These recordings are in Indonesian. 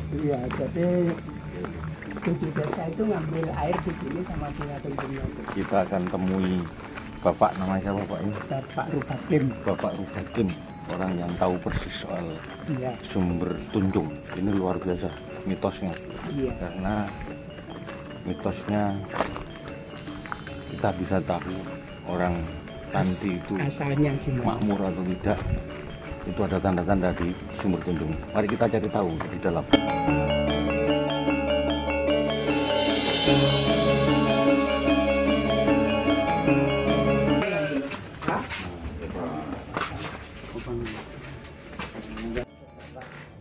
Iya, jadi 7 desa itu ngambil air di sini sama Sungai Tunjungnya. Kita akan temui Bapak, namanya siapa Pak ini? Bapak Rubakim. Bapak Rubakim, orang yang tahu persis soal Iya. sumber Tunjung. Ini luar biasa mitosnya. Iya. Karena mitosnya kita bisa tahu orang Tanti itu Asalnya gimana? makmur atau tidak. Itu ada tanda-tanda di sumber Tunjung. Mari kita cari tahu di dalam.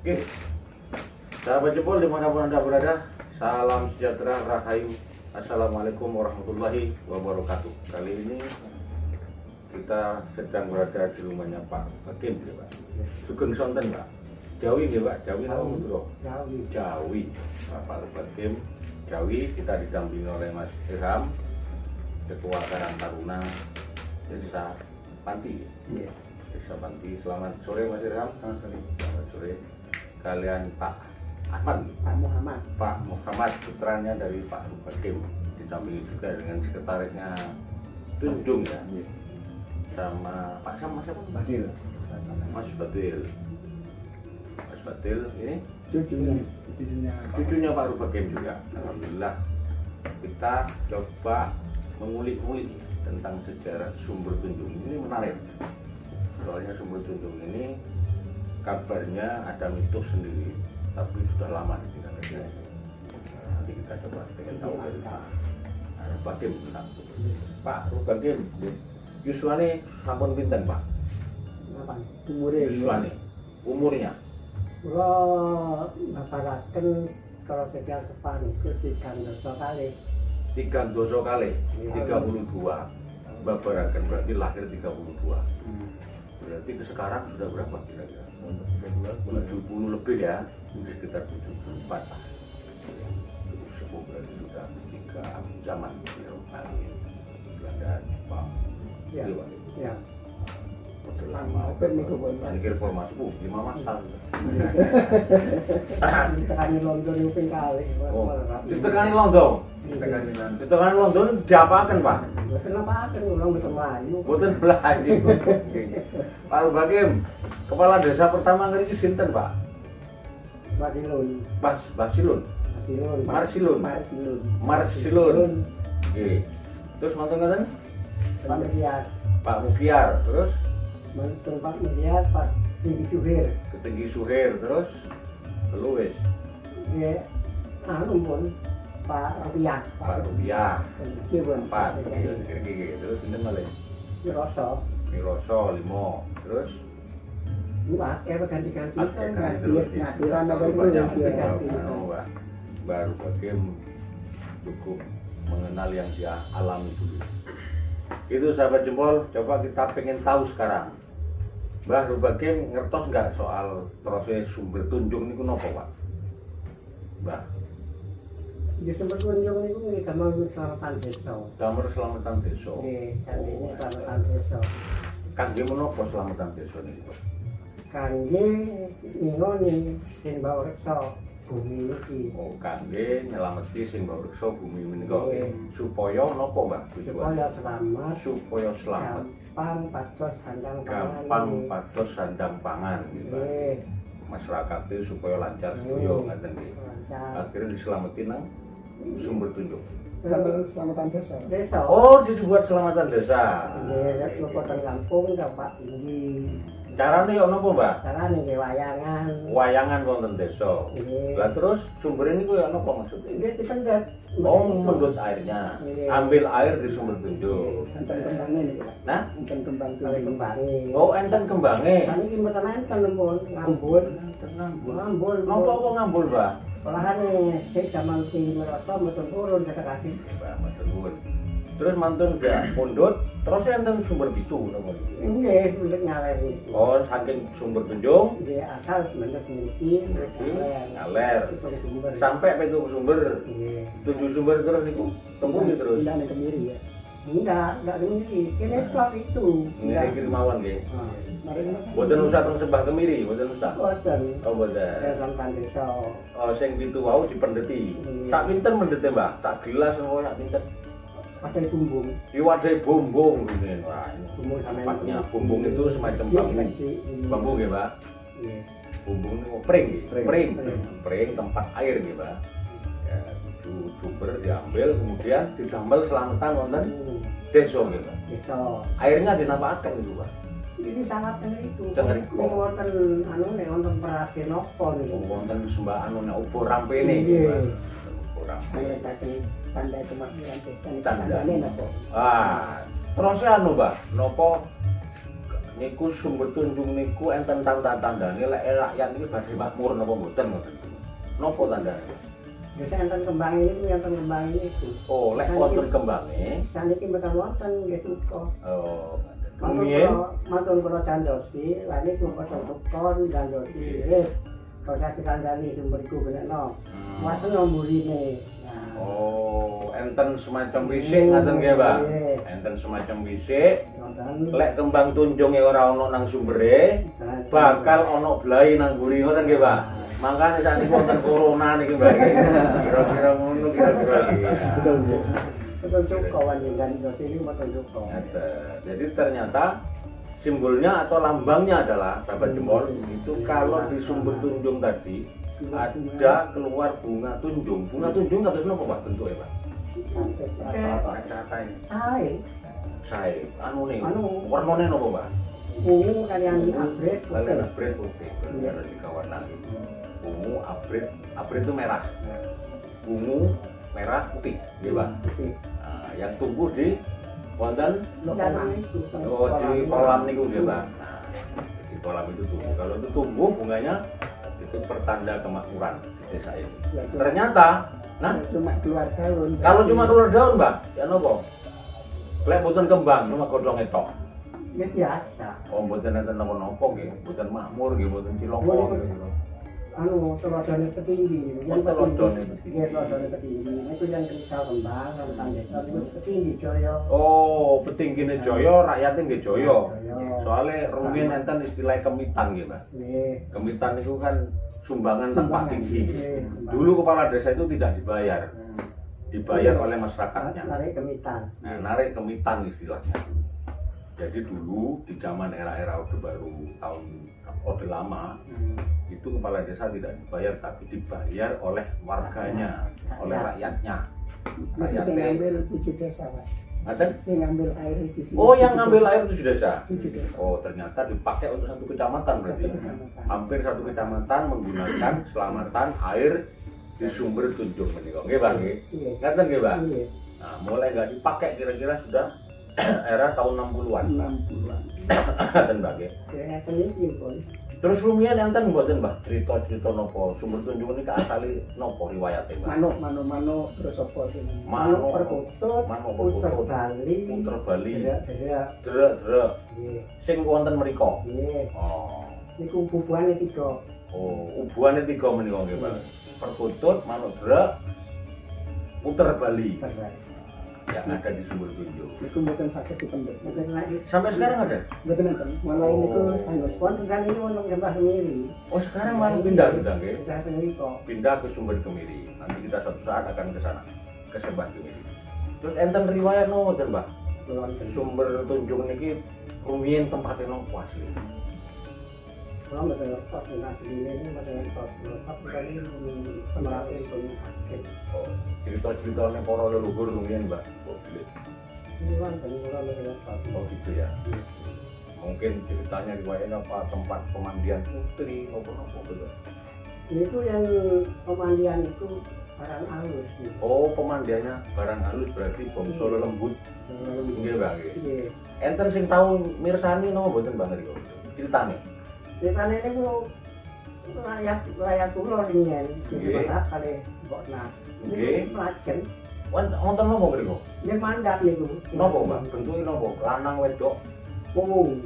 Oke, sahabat jempol dimanapun Anda berada, salam sejahtera, rahayu, assalamualaikum warahmatullahi wabarakatuh. Kali ini kita sedang berada di rumahnya Pak Hakim, ya Pak. Sugeng Sonten Pak. Jawi ya Pak, Jawi apa Mudro? Jawi. Pak Hakim, Jawi. Kita didampingi oleh Mas Irham, Ketua Karang Taruna Desa Panti. Iya. Desa Panti. Selamat sore Mas Irham. Selamat sore. Kalian Pak Ahmad, Pak Muhammad, putranya dari Pak Hakim, didampingi juga dengan sekretarisnya Tunjung ya, sama Pak Sam, siapa? Badil. Mas Badil. Mas Badil ini cucunya Pak Rubakim juga. Alhamdulillah kita coba mengulik-ulik tentang sejarah sumber Tunjung. Ini menarik. Soalnya sumber Tunjung ini kabarnya ada mitos sendiri, tapi sudah lama ditinggalkan. Nanti kita coba pengen tahu dari Pak Rubakim tentang Pak Rubakim. Yuswane sampun pinten Pak? Umurnya? Kula ngaparaken kalau sekian sepan itu 3 kali. 3 kali, 32. Babaraken berarti lahir 32. Berarti sekarang sudah berapa kira-kira? 70 lebih ya, sekitar 74 lah. Sepuh berarti sudah 3 zaman kali Belanda, Jepang. Ya. Selama ini reformasi, 5 masa. Ditekani London itu ping kali. Ditekani London. Ditekani London diapakan Pak? Kenapa akan ulang betul Melayu? Boten Melayu. Pak Rubakim, kepala desa pertama kali ini sinten Pak? Basilun. Basilun. Marsilun. Oke. Terus mantan ngaten? Pak Mukyar. Pak Mukyar, terus Mantan Pak Mukyar, Pak Tinggi Suhir. Ketinggi Suhir, terus Luwes. Ya, pun Pak Rupiah. Pak Rupiah. Iki pun. Pak. Terus sinten malih? Miroso 5. Terus Luas, ganti-ganti kan ngadiran apa itu baru Hakim cukup mengenal yang dia alami dulu. Itu sahabat jempol, coba kita pengen tahu sekarang. Mbah Rubakim ngertos nggak soal proses sumber Tunjung niku napa Pak? Mbah. Di sumber Tunjung niku nggih damel selamatan desa. Damel selamatan desa. Nggih, kangge selamatan desa. Kangge menapa selamatan desa niku? Kangge ngingoni sing mbok reksa bumi iki. Oh, kangge nyelameti sing mbok reksa bumi menika. Supaya napa Mbah? Supaya selamat. Gampang pados sandang pangan gitu. Masyarakat itu supaya lancar sedaya ngaten nggih. Akhirnya diselamati nang sumber Tunjung. Selamatan desa. Oh, dibuat selamatan desa. Nggih, kekuatan kampung Pak tinggi. Carane yo napa, Mbak? Carane nggih wayangan. Wayangan wonten desa. Lah terus sumber ini ku yo napa maksudnya? Nggih dipendhet. Oh, mendut airnya. Ambil air di sumber Tunjung. Enten kembange niku. Nah, enten kembange. Oh, enten kembange. Kan iki mboten enten pun ngambul. Ngambul. Napa kok ngambul, Mbak? Olahane sik zaman ki merasa mboten turun kadang-kadang. Mbak, mboten turun. Terus mantun gak pundut, terus enten sumber pitu napa iki? Nggih, sumber ngaler niku. Oh, saking sumber Tunjung Nggih, asal semenjak niki ngaler. Sampai pitu sumber. Nggih. 7 sumber terus niku tempuh terus. Pindahane kemiri ya. Enggak ini. Kene plot itu. Ngene iki mawon nggih. Mari Boten usah teng Sembah Kemiri, boten usah. boten. Oh boten. Tentang desa. Oh sing pitu wau dipendeti. Sak pinten mendete, Mbak? Sak gelas ngono sak pinten? Pakai bumbung. Diwadahi bumbung ngene. Wah, ini Bumbung sama tempatnya bumbung itu semacam bambu. Bambu nggih, Mbak. Iya. Bumbung niku pring nggih. Pring. Pring tempat air nggih, Mbak. Ya, sumber diambil kemudian didamel selamatan wonten desa nggih, Mbak. Desa. Airnya dinapakaken itu, Pak. Ini sangat itu. Tengah riku. Wonten anu nek wonten perhatian apa niku. Wonten sembahan nek ubur rampene nggih, Iya. Pak. Ubur rampe. Saya kasih tanda kemakmuran desa. Tanda. Tandane napa? Ah, terus anu, Mbak, napa niku sumber tunjung niku enten tanda-tandane lek rakyat iki badhe makmur napa mboten ngoten. Napa tandane? Biasa enten kembang ini, enten kembang ini itu. Oh, lek wonten kembange. Saniki mboten wonten nggih tuko. Oh, Matur rumiyin kula candosi, lan niku kota tukon candosi. Kalau saya kandhani sumberku benekno. Waten nomburine. Nah, Oh, enten semacam wisik ngaten nggih, Mbak. Enten semacam wisik. wonten. Lek kembang tunjunge ora ana nang sumbere, bakal ana blai nang mburi ngoten nggih, Pak. Mangkane sakniki wonten corona niki, Mbak. Kira-kira ngono kira-kira. Betul. Betul cukup kan dosi ini betul cukup. Jadi ternyata simbolnya atau lambangnya adalah sahabat jempol itu kalau di sumber tunjung tadi ada keluar bunga tunjung. Bunga tunjung kados napa, Pak, bentuke, Pak? Rata-rata ini. Hai, Sae, anu nih, Anu. warnane napa, Pak? ungu kalian upgrade. Kalian abrit putih, ada tiga warna gitu. Ungu, abrit itu merah. Ungu, merah, putih, nggih, Pak. Nah, yang tumbuh di wonten oh di kolam niku nggih, Pak. Nah, di kolam itu tumbuh. Kalau itu tumbuh bunganya itu pertanda kemakmuran di desa ini. Ternyata, nah, cuma keluar daun. kalau cuma keluar daun, Mbak, ya nopo? Lek boten kembang, cuma godhong etok. Ya biasa. Oh, boten enten napa-napa nggih, boten makmur nggih, boten ciloko nggih. Anu telodone ketinggi, Oh, telodone ketinggi. Iya, telodone ketinggi. Itu yang kristal kembang, tentang desa itu ketinggi Joyo. Oh, petinggine Jaya, rakyate nggih Jaya. Jaya. Soale rumiyin enten istilah kemitan nggih, Pak. Nggih. Kemitan itu kan sumbangan tempat tinggi. Nggih, Dulu kepala desa itu tidak dibayar. Dibayar oleh masyarakatnya. narik kemitan. Nah, narik kemitan istilahnya. Jadi dulu di zaman era-era Orde Baru, tahun Orde Lama, itu kepala desa tidak dibayar tapi dibayar oleh warganya, oleh rakyatnya. Saya ngambil 7 desa, Pak. Ngaten? Saya ngambil air di sini. Oh, yang ngambil air itu sudah desa. 7 desa. Oh, ternyata dipakai untuk satu kecamatan berarti. Satu kecamatan. Hampir satu kecamatan menggunakan selamatan air di sumber tunjung menika. Nggih, Bang, nggih. Iya. Ngaten nggih, Bang? Iya. Nah, mulai nggak dipakai kira-kira sudah era tahun 60-an. 60-an. Ngaten, Bang, nggih. Kayaknya peneliti pun. Terus rumiyin enten mboten, Mbah, cerita-cerita napa sumber tunjung niki asale napa riwayate, Mbah? Manuk terus apa sih? Manuk perkutut, manuk puter perkutut, Bali, puter Bali, derak-derak. drek-drek Nggih. sing wonten mriku. Nggih. Oh. Niku bubuhane 3. Oh, ubuane 3 menika nggih, Pak. Perkutut, manuk drek, puter Bali yang ada di sumber tunjung. Niku mboten saged dipendhet. Mboten lagi. Sampai sekarang ada? Mboten enten. Mulai niku anu spon kan ini wonten Lembah Kemiri. Oh, sekarang malah pindah sudah nggih. Pindah ke mriko. Pindah ke sumber Kemiri. Nanti kita suatu saat akan ke sana, ke Sembah Kemiri. Terus enten riwayat nopo, Mbah? Wonten. Sumber tunjung niki rumiyin tempatnya nopo asli? Kalau mboten lepas nek asline mboten lepas. Lepas kali pemeratin pun akeh. Oh, cerita-ceritanya para leluhur rumiyin, Mbak. Oh, Ini wonten kula mboten lepas. oh gitu ya. Mungkin ceritanya riwayatnya apa tempat pemandian putri nopo-nopo gitu. Niku yang pemandian itu barang halus. Oh, pemandiannya barang halus berarti bangsa lembut. Nggih, Mbak. Nggih. Nggih. Enten sing tau mirsani napa mboten, Bang Riko? Ceritane. Ceritane niku layak kula ringen. Nggih. Ceritane kali mbokna. Nggih. Niku mlajen. Wonten napa Riko? Nggih mandap niku. Napa, Mbak? Bentuke napa? Lanang wedok. Umum.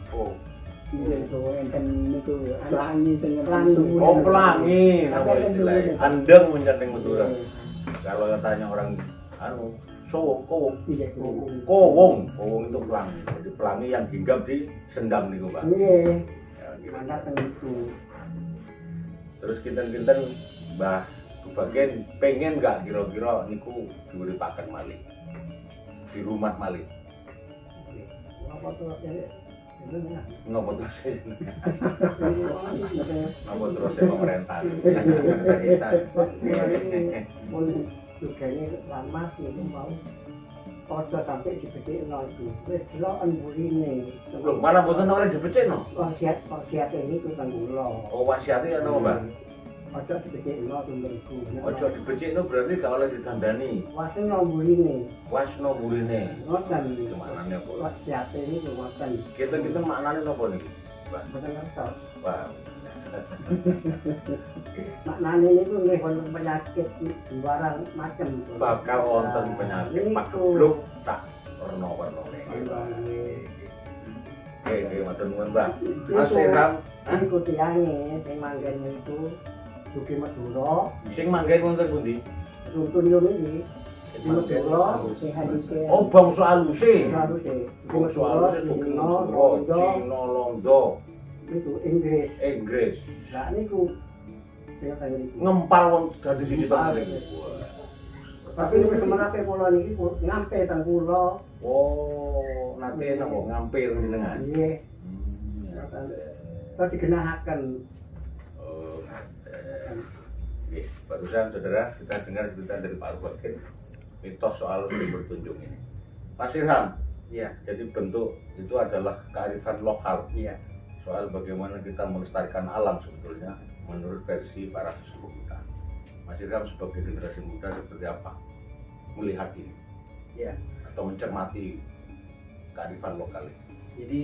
Oh. Nggih, to enten niku pelangi sing Oh, pelangi napa istilahnya? Andeng mencenting betulan. Kalau katanya orang anu Kowong. Iya tuh. Kowong itu pelangi. Jadi pelangi yang hinggap di sendam niku, Pak. Iya. Ya, gitu. Mana tentu. Terus kinten-kinten Mbah bagian pengen nggak kira-kira niku diuripaken malih. Di rumah malih. Apa tuh ya? Ngopo terus? Ngopo terus pemerintah. Desa. Pun juga ini lama itu mau ojo sampai dibedekno itu. Wis deloken burine. Lho, malah mboten oleh dibecekno. Wasiat ini ku kang kula. Oh, wasiate ya napa, Mbah? Ojo dibedekno sumberku. Ojo dibecekno berarti gak oleh ditandani. Wasno burine. Wasno burine. Ngoten Maknane apa? wasiat ini ku ngoten. Kita maknane napa niki, Mbah? Mboten ngerti. Wah. Maknane niku nggih wonten penyakit barang macam. Bakal wonten penyakit pagebluk sak werna-wernane. Oke, matur nuwun, Mbah. Mas Irham, Iku tiyange sing manggen niku Duki Madura, sing manggen wonten pundi? runtun yo iki. Duki Madura sing hadise. Oh, bangsa aluse. Haruse. Bangsa aluse Duki Madura, Londo, Cina, Londo, niku Inggris. Inggris. Lah niku sing teng niku. Ngempal wong dadi siji Ngempal. tenan. Tapi wis menape kula niki ngampe teng kula. Oh, nate napa ngampir jenengan. Nggih. Kok digenahaken. Oh, Oke, barusan saudara kita dengar cerita dari Pak Rubakin mitos soal bertunjung ini. Mas Irham, Iya, jadi bentuk itu adalah kearifan lokal iya. soal bagaimana kita melestarikan alam sebetulnya menurut versi para sesepuh kita. Mas Irham sebagai generasi muda seperti apa melihat ini Iya. atau mencermati kearifan lokal ini? Jadi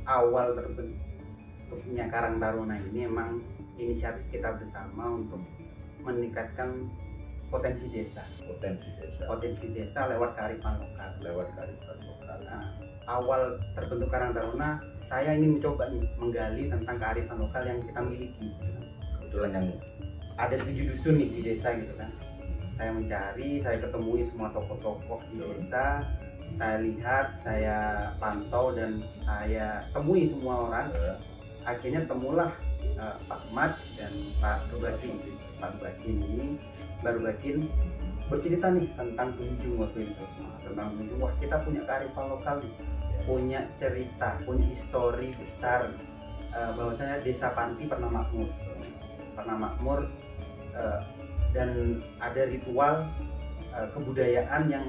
awal terbentuknya Karang Taruna ini emang inisiatif kita bersama untuk meningkatkan potensi desa Potensi desa lewat kearifan lokal. lewat kearifan lokal. Nah, awal terbentuk Karang Taruna, saya ingin mencoba nih menggali tentang kearifan lokal yang kita miliki. Kebetulan yang Ada 7 dusun nih di desa gitu kan. Saya mencari, saya ketemui semua tokoh-tokoh di desa, saya lihat, saya pantau dan saya temui semua orang. Akhirnya temulah Pak Ahmad dan Pak Rubakin. Pak Rubakin ini baru Rubakin bercerita nih tentang Tunjung waktu itu. Tentang Tunjung, wah kita punya kearifan lokal nih, punya cerita, punya histori besar. Bahwasanya desa Panti pernah makmur, dan ada ritual kebudayaan yang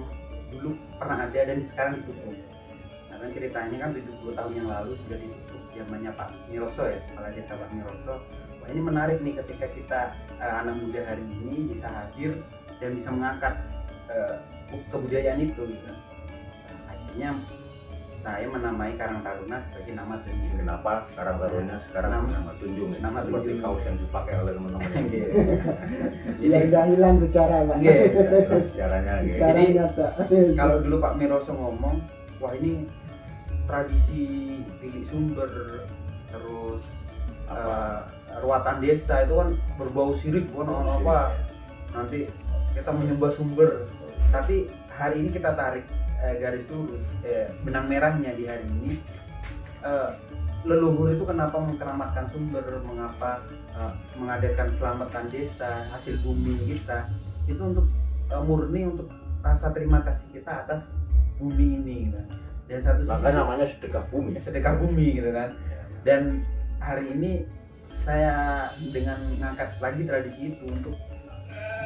dulu pernah ada dan sekarang ditutup. Karena ceritanya kan 70 tahun yang lalu sudah ditutup, zamannya Pak Miroso ya, kepala desa Pak Miroso. Wah ini menarik nih ketika kita anak muda hari ini bisa hadir dan bisa mengangkat kebudayaan itu gitu. Akhirnya saya menamai Karang Taruna sebagai nama Tunjung. kenapa Karang Taruna sekarang nama Tunjung? Nama Seperti Tunjung. kaos yang dipakai oleh teman-teman yang Jadi udah hilang secara Pak. Nggih. sejarahnya gitu. Secara Jadi, nyata. Kalau dulu Pak Miroso ngomong, wah ini tradisi tilik sumber, terus ruatan desa itu kan berbau sirik, apa nanti kita menyembah sumber. Tapi hari ini kita tarik garis lurus, benang merahnya di hari ini, leluhur itu kenapa mengkeramatkan sumber, mengapa mengadakan selamatan desa, hasil bumi kita itu untuk murni untuk rasa terima kasih kita atas bumi ini gitu. Dan satu sisi Maka namanya sedekah bumi gitu kan. Dan hari ini saya dengan mengangkat lagi tradisi itu untuk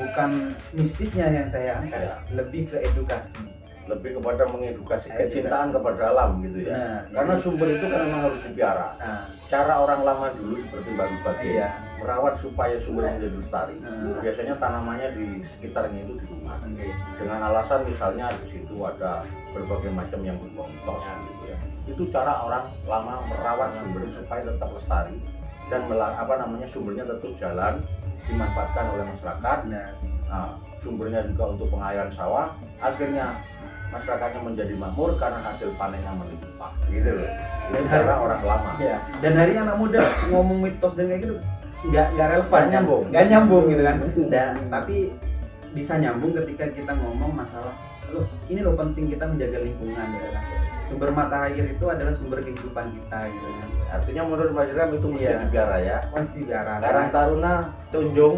bukan mistisnya yang saya angkat, lebih ke edukasi, lebih kepada mengedukasi kecintaan kepada alam gitu ya. Nah, Karena sumber itu kan memang harus dipiara. nah, Cara orang lama dulu seperti Mbak Rubakin iya. merawat supaya sumber menjadi lestari. Nah. Biasanya tanamannya di sekitarnya itu di rumah. Oke. Dengan alasan misalnya di situ ada berbagai macam yang berbau tos gitu ya. Itu cara orang lama merawat sumber supaya tetap lestari dan sumbernya tetap jalan dimanfaatkan oleh masyarakat. Nah, sumbernya juga untuk pengairan sawah, akhirnya masyarakatnya menjadi makmur karena hasil panennya melimpah gitu loh. Itu cara orang lama. Iya. Dan hari anak muda ngomong mitos dan kayak gitu nggak relevan, Nggak nyambung. nggak nyambung gitu kan. Dan tapi bisa nyambung ketika kita ngomong masalah loh ini loh penting kita menjaga lingkungan gitu kan. Sumber mata air itu adalah sumber kehidupan kita gitu kan. Artinya menurut Mas Ram itu mesti Iya. dipiara ya. Pasti biara. Karang Taruna Tunjung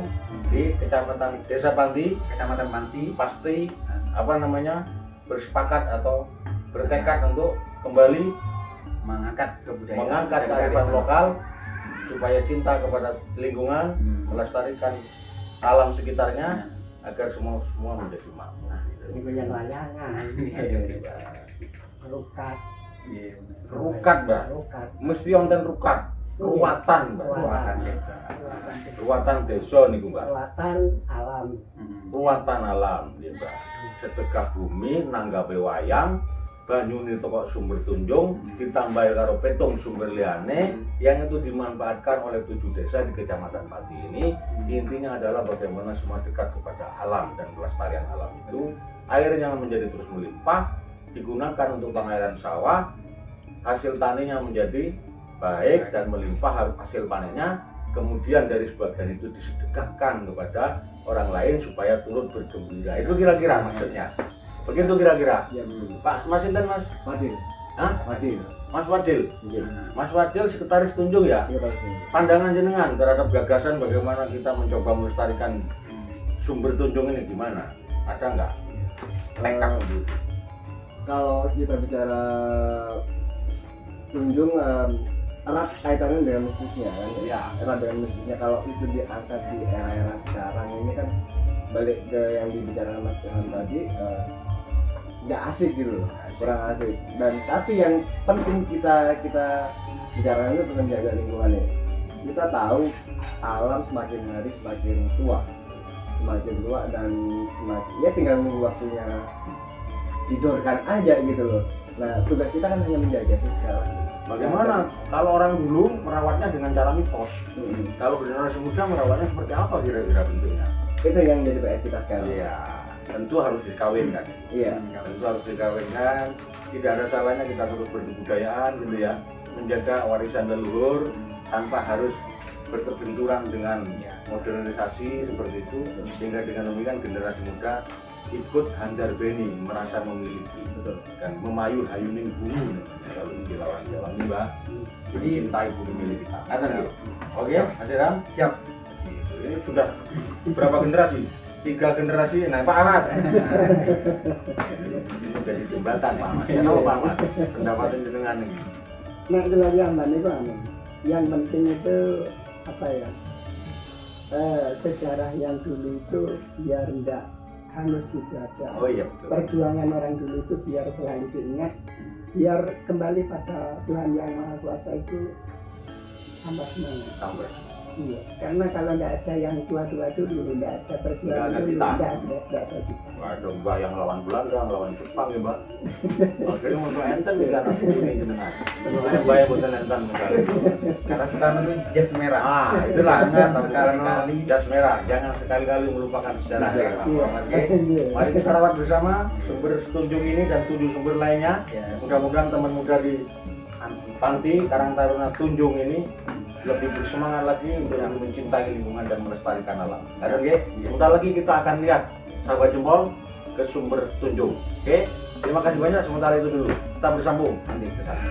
di Kecamatan Desa Panti Kecamatan Panti pasti bersepakat atau bertekad untuk kembali mengangkat kebudayaan, mengangkat dan kearifan lokal supaya cinta kepada lingkungan, melestarikan alam sekitarnya agar semua menjadi makmur. Ini punya layangan, Iya. rukat, Rukat, Mbak. rukat, Mesti wonten rukat. Ruwatan, Mbak. Ruatan desa. Ruwatan desa niku, Mbak. Ruatan alam. Ruwatan alam, nggih, Mbak. Sedekah bumi nanggape wayang, banyune toko sumber Tunjung ditambah karo petung sumber liyane yang itu dimanfaatkan oleh 7 desa di Kecamatan Pati ini. Intinya adalah bagaimana semua dekat kepada alam dan pelestarian alam itu. Airnya menjadi terus melimpah, digunakan untuk pengairan sawah, hasil taninya menjadi baik dan melimpah hasil panennya. Kemudian dari sebagian itu disedekahkan kepada orang lain supaya turut bergembira. Itu kira-kira maksudnya. Begitu kira-kira. Ya, Pak, Mas Inten, Mas? Wadil. Hah? Wadil. Mas Wadil. Iya. Mas Wadil sekretaris Tunjung ya? Pandangan jenengan terhadap gagasan bagaimana kita mencoba melestarikan sumber Tunjung ini gimana? Ada nggak? Tekad gitu. Kalau kita bicara Tunjung erat kaitannya dengan mistisnya kan? Ya. Erat dengan mistisnya. Kalau itu diangkat di era-era sekarang ini kan balik ke yang dibicarakan Mas Ilham tadi, nggak asik gitu loh, kurang asik. Dan tapi yang penting kita bicarakan itu tentang jaga lingkungannya. Kita tahu alam semakin hari semakin tua dan semakin ya tinggal nunggu waktunya didorkan aja gitu loh. Nah tugas kita kan hanya menjaga sih sekarang. Bagaimana kalau orang dulu merawatnya dengan cara mitos? Kalau generasi muda merawatnya seperti apa kira-kira bentuknya? Itu yang jadi PR kita sekarang. Iya, tentu harus dikawinkan. Iya. Tentu harus dikawinkan. Tidak ada salahnya kita terus berbudayaan gitu ya, menjaga warisan leluhur tanpa harus berbenturan dengan modernisasi seperti itu, sehingga dengan demikian generasi muda ikut handar beni, merasa memiliki, betul, dan memayul hayuning bumi kalau istilah orang Jawa ini, Mbak. Jadi cintai bumi milik kita. Ada nggak? Oke, Mas Ram? Siap. Ini sudah berapa generasi? 3 generasi, nah Pak Ahmad. Ini menjadi jembatan Pak Ahmad. Kenapa Pak Ahmad? Pendapatan jenengan ini. Nah itu lagi aman itu aman. Yang penting itu apa ya? Sejarah yang dulu itu biar enggak hangus gitu aja. Oh iya betul. Perjuangan orang dulu itu biar selalu diingat, biar kembali pada Tuhan yang Maha Kuasa itu tambah semangat. Tambah. Iya, karena kalau nggak ada yang tua-tua dulu, nggak ada perjuangan Nggak ada dulu, kita. nggak ada kita. Ada Mbak yang lawan Belanda, lawan Jepang ya Mbak. Akhirnya musuh enten di sana ini jenengan. Saya bayar bukan enten misalnya. Karena Soekarno itu jas merah. Ah itulah Jangan kata sekali-kali jas merah. Jangan sekali-kali melupakan sejarah ya Pak. Iya. Oke. Mari kita rawat bersama sumber Tunjung ini dan 7 sumber lainnya. ya, Mudah-mudahan teman muda di Panti Karang Taruna Tunjung ini lebih bersemangat lagi untuk mencintai lingkungan dan melestarikan alam. Karena sebentar lagi kita akan lihat sahabat jempol ke sumber Tunjung. Oke, terima kasih banyak. Sementara itu dulu kita bersambung nanti ke sana.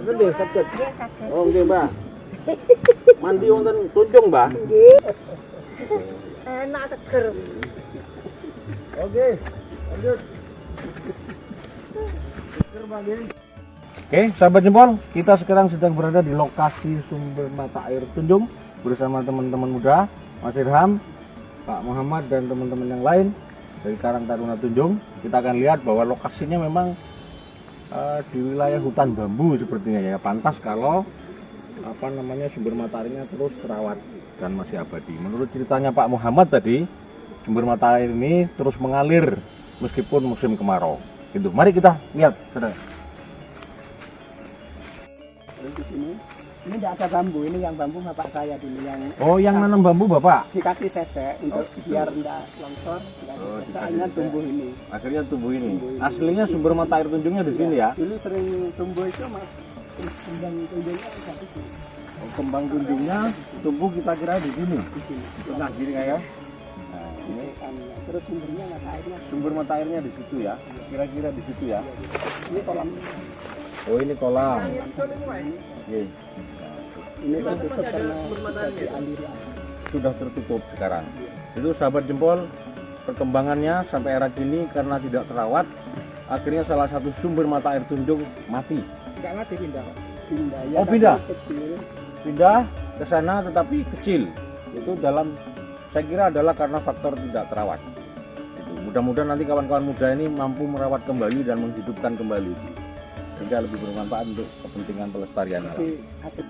Gede, sakit. Oh, oke, Mbak. Mandi wonten Tunjung, Mbah. Enak seger. Oke, lanjut. Oke, sahabat jempol, kita sekarang sedang berada di lokasi sumber mata air Tunjung bersama teman-teman muda, Mas Irham, Pak Muhammad dan teman-teman yang lain dari Karang Taruna Tunjung. Kita akan lihat bahwa lokasinya memang di wilayah hutan bambu sepertinya ya. Pantas kalau sumber mata airnya terus terawat dan masih abadi. Menurut ceritanya Pak Muhammad tadi, sumber mata air ini terus mengalir meskipun musim kemarau. Gitu. Mari kita lihat, saudara. Di sini ini tidak ada bambu, ini yang bambu bapak saya dulu yang Yang nanam bambu Bapak? dikasih sesek untuk biar tidak longsor, akhirnya tumbuh ini. Akhirnya tumbuh ini. Aslinya sumber mata air Tunjungnya di sini ya? Dulu sering tumbuh itu mas, kembang tunjungnya ada itu Kembang Tunjungnya tumbuh kita kira di sini. di sini. Tengah kiri ya. Nah, ini Terus sumbernya mata airnya sumber mata airnya di situ ya. Kira-kira di situ ya. ini kolam. Oh, ini kolam. Oke. Ini tertutup karena di aliran. Sudah tertutup sekarang. Itu sahabat jempol, perkembangannya sampai era kini karena tidak terawat, akhirnya salah satu sumber mata air Tunjung mati. Enggak mati pindah. Pindah ya. Oh, pindah? Kecil. Pindah ke sana tetapi kecil. Itu saya kira adalah karena faktor tidak terawat. Mudah-mudahan nanti kawan-kawan muda ini mampu merawat kembali dan menghidupkan kembali, sehingga lebih bermanfaat untuk kepentingan pelestarian alam. Tapi hasil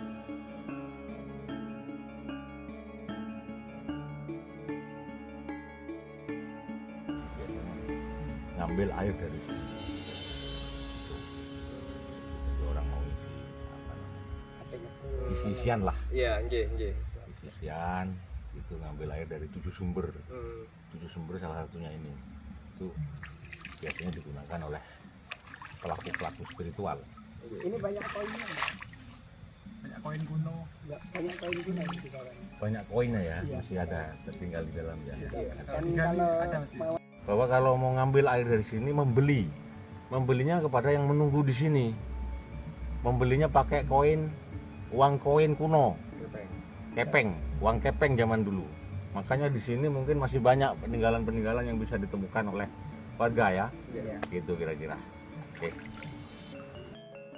Ngambil air dari sini. Jadi orang mau isi-isian lah. Iya, nggih. Isi-isian itu ngambil air dari 7 sumber. 7 sumber salah satunya ini. Itu biasanya digunakan oleh pelaku-pelaku spiritual. ini banyak koinnya. Banyak koin kuno. Banyak koin kuno di bawah. Banyak koinnya ya, masih ada tertinggal di dalam ya. Dan kalau mau Bahwa kalau mau ngambil air dari sini membelinya kepada yang menunggu di sini. Membelinya pakai uang koin kuno. Kepeng, uang kepeng zaman dulu. Makanya di sini mungkin masih banyak peninggalan-peninggalan yang bisa ditemukan oleh warga ya. Gitu kira-kira. Oke.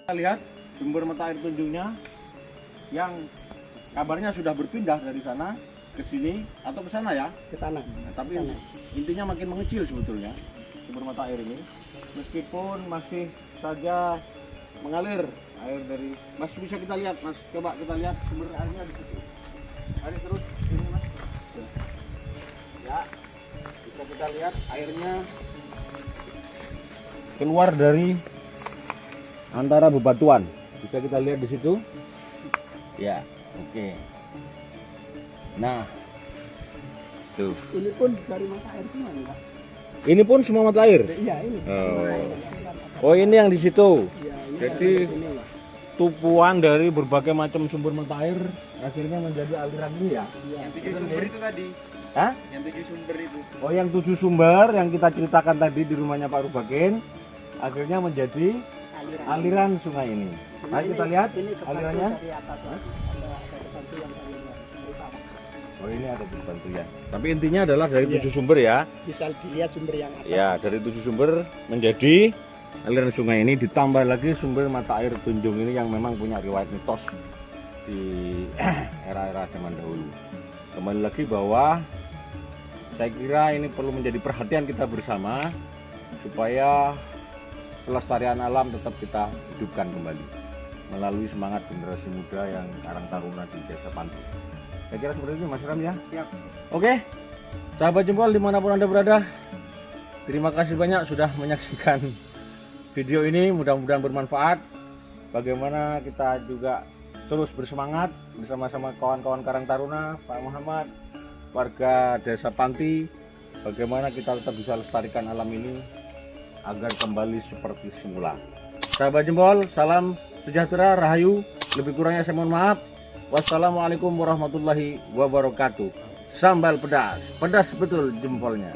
Kita lihat sumber mata air Tunjungnya yang kabarnya sudah berpindah dari sana ke sini atau ke sana ya. ke sana. Nah, tapi intinya makin mengecil sebetulnya sumber mata air ini, meskipun masih saja mengalir air dari. Mas bisa kita lihat, Mas, coba kita lihat sumber airnya di situ. Air terus ini, Mas. Ya, bisa kita lihat airnya keluar dari antara bebatuan. Bisa kita lihat di situ. Ya, oke. Nah, tuh. Ini pun dari mata air semua enggak? Ini pun semua mata air. Iya ini. Oh, ini yang di situ. Iya, ini Jadi dari sini. tupuan dari berbagai macam sumber mata air akhirnya menjadi aliran ini ya. Yang 7 sumber itu tadi. Hah? Yang 7 sumber itu. Oh, yang 7 sumber yang kita ceritakan tadi di rumahnya Pak Rubakin akhirnya menjadi aliran sungai ini. Mari kita lihat ini kebantu alirannya. dari atas, Mas. Ada kebantu yang dari luar, dari bawah. Oh, ini ada kebantu ya. Tapi intinya adalah dari 7 sumber ya. Bisa dilihat sumber yang atas. Ya, dari 7 sumber menjadi aliran sungai ini, ditambah lagi sumber mata air Tunjung ini yang memang punya riwayat mitos di era-era zaman dahulu. Kembali lagi bahwa saya kira ini perlu menjadi perhatian kita bersama supaya pelestarian alam tetap kita hidupkan kembali melalui semangat generasi muda yang Karang Taruna di Desa Pantu. Saya kira seperti itu Mas Ram ya. Siap. Oke, sahabat jempol dimanapun Anda berada, terima kasih banyak sudah menyaksikan video ini, mudah-mudahan bermanfaat. Bagaimana kita juga terus bersemangat bersama-sama kawan-kawan Karang Taruna, Pak Muhammad, warga Desa Panti, bagaimana kita tetap bisa lestarikan alam ini agar kembali seperti semula. Sahabat jempol, salam sejahtera, rahayu, lebih kurangnya saya mohon maaf. Wassalamualaikum warahmatullahi wabarakatuh. Sambal pedas, pedas betul jempolnya.